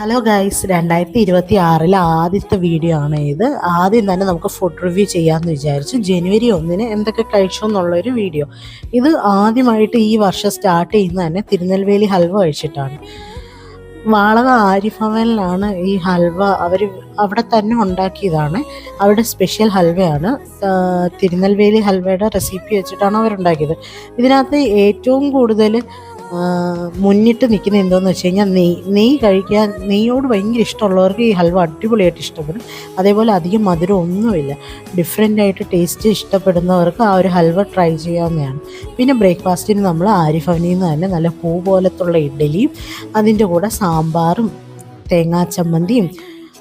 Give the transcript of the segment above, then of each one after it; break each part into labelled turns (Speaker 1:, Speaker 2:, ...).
Speaker 1: Hello guys, 2026 ആദ്യത്തെ video ആണ് ഇത്. ആദ്യം തന്നെ നമുക്ക് ഫുഡ് റിവ്യൂ ചെയ്യാമെന്ന് വിചാരിച്ചു. ജനുവരി 1 എന്തൊക്കെ കഴിച്ചു എന്നുള്ളൊരു വീഡിയോ. ഇത് ആദ്യമായിട്ട് ഈ വർഷം സ്റ്റാർട്ട് ചെയ്യുന്നത് തന്നെ തിരുനെൽവേലി ഹൽവ കഴിച്ചിട്ടാണ്. വാളക ആരിഫവനിലാണ് ഈ ഹൽവ അവിടെ തന്നെ ഉണ്ടാക്കിയതാണ്. അവരുടെ സ്പെഷ്യൽ ഹൽവയാണ്. തിരുനെൽവേലി ഹൽവയുടെ റെസിപ്പി വെച്ചിട്ടാണ് അവരുണ്ടാക്കിയത്. ഇതിനകത്ത് ഏറ്റവും കൂടുതൽ മുന്നിട്ട് നിൽക്കുന്ന എന്താണെന്ന് വെച്ച് കഴിഞ്ഞാൽ നെയ്യ് കഴിക്കാൻ, നെയ്യോട് ഭയങ്കര ഇഷ്ടമുള്ളവർക്ക് ഈ ഹൽവ അടിപൊളിയായിട്ട് ഇഷ്ടപ്പെടും. അതേപോലെ അധികം മധുരം ഒന്നുമില്ല. ഡിഫറെൻ്റായിട്ട് ടേസ്റ്റ് ഇഷ്ടപ്പെടുന്നവർക്ക് ആ ഒരു ഹൽവ ട്രൈ ചെയ്യാവുന്നതാണ്. പിന്നെ ബ്രേക്ക്ഫാസ്റ്റിന് നമ്മൾ ആരിഫവനിൽ നിന്ന് തന്നെ നല്ല പൂ പോലത്തുള്ള ഇഡ്ഡലിയും അതിൻ്റെ കൂടെ സാമ്പാറും തേങ്ങാ ചമ്മന്തിയും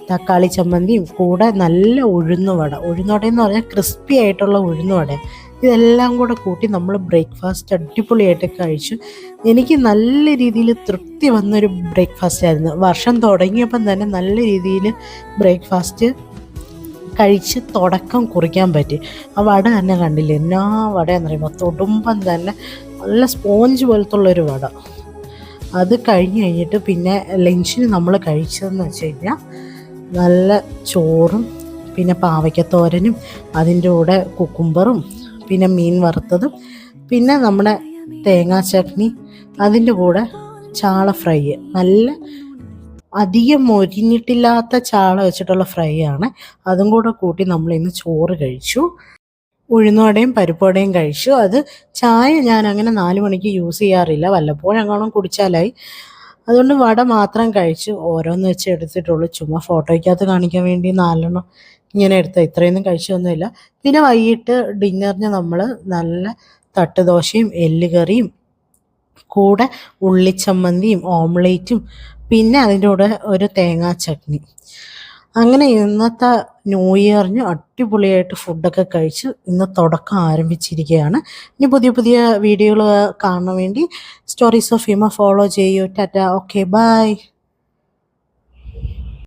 Speaker 1: തക്കാളി ചമ്മന്തിയും കൂടെ നല്ല ഉഴുന്നുവടയെന്ന് പറഞ്ഞാൽ ക്രിസ്പി ആയിട്ടുള്ള ഉഴുന്നുവട, ഇതെല്ലാം കൂടെ കൂട്ടി നമ്മൾ ബ്രേക്ക്ഫാസ്റ്റ് അടിപൊളിയായിട്ട് കഴിച്ചു. എനിക്ക് നല്ല രീതിയിൽ തൃപ്തി വന്നൊരു ബ്രേക്ക്ഫാസ്റ്റ് ആയിരുന്നു. വർഷം തുടങ്ങിയപ്പം തന്നെ നല്ല രീതിയിൽ ബ്രേക്ക്ഫാസ്റ്റ് കഴിച്ച് തുടക്കം കുറിക്കാൻ പറ്റി. ആ വട തന്നെ കണ്ടില്ലേ, എന്നാ വടയെന്ന് പറയുമ്പോൾ തൊടുമ്പം തന്നെ നല്ല സ്പോഞ്ച് പോലത്തുള്ളൊരു വട. അത് കഴിഞ്ഞിട്ട് പിന്നെ ലഞ്ചിന് നമ്മൾ കഴിച്ചതെന്ന് വെച്ച് കഴിഞ്ഞാൽ നല്ല ചോറും പിന്നെ പാവയ്ക്കത്തോരനും അതിൻ്റെ കൂടെ കുക്കുംബറും പിന്നെ മീൻ വറുത്തതും പിന്നെ നമ്മുടെ തേങ്ങാ ചട്നി, അതിൻ്റെ കൂടെ ചാള ഫ്രൈ, നല്ല അധികം മൊരിഞ്ഞിട്ടില്ലാത്ത ചാള വെച്ചിട്ടുള്ള ഫ്രൈ ആണ്. അതും കൂടെ കൂട്ടി നമ്മൾ ഇന്ന് ചോറ് കഴിച്ചു. ഉഴുന്നുവടയും പരിപ്പുവടയും കഴിച്ചു. അത് ചായ ഞാൻ അങ്ങനെ 4 മണിക്ക് യൂസ് ചെയ്യാറില്ല, വല്ലപ്പോഴെങ്ങാനും കുടിച്ചാലായി. അതുകൊണ്ട് വട മാത്രം കഴിച്ചു. ഓരോന്ന് വെച്ച് എടുത്തിട്ടുള്ളൂ, ചുമ്മാ ഫോട്ടോയ്ക്കകത്ത് കാണിക്കാൻ വേണ്ടി 4 ഇങ്ങനെ എടുത്ത, ഇത്രയൊന്നും കഴിച്ചൊന്നുമില്ല. പിന്നെ വൈകിട്ട് ഡിന്നറിന് നമ്മൾ നല്ല തട്ടുദോശയും എല്ലുകറിയും കൂടെ ഉള്ളിച്ചമ്മന്തിയും ഓംലേറ്റും പിന്നെ അതിൻ്റെ കൂടെ ഒരു തേങ്ങാ ചട്നി. അങ്ങനെ ഇന്നത്തെ ന്യൂ ഇയറിന് അടിപൊളിയായിട്ട് ഫുഡൊക്കെ കഴിച്ച് ഇന്ന് തുടക്കം ആരംഭിച്ചിരിക്കുകയാണ്. ഇനി പുതിയ പുതിയ വീഡിയോകൾ കാണാൻ വേണ്ടി സ്റ്റോറീസ് ഓഫ് ഹിമ ഫോളോ ചെയ്യൂ. Tata, okay, by.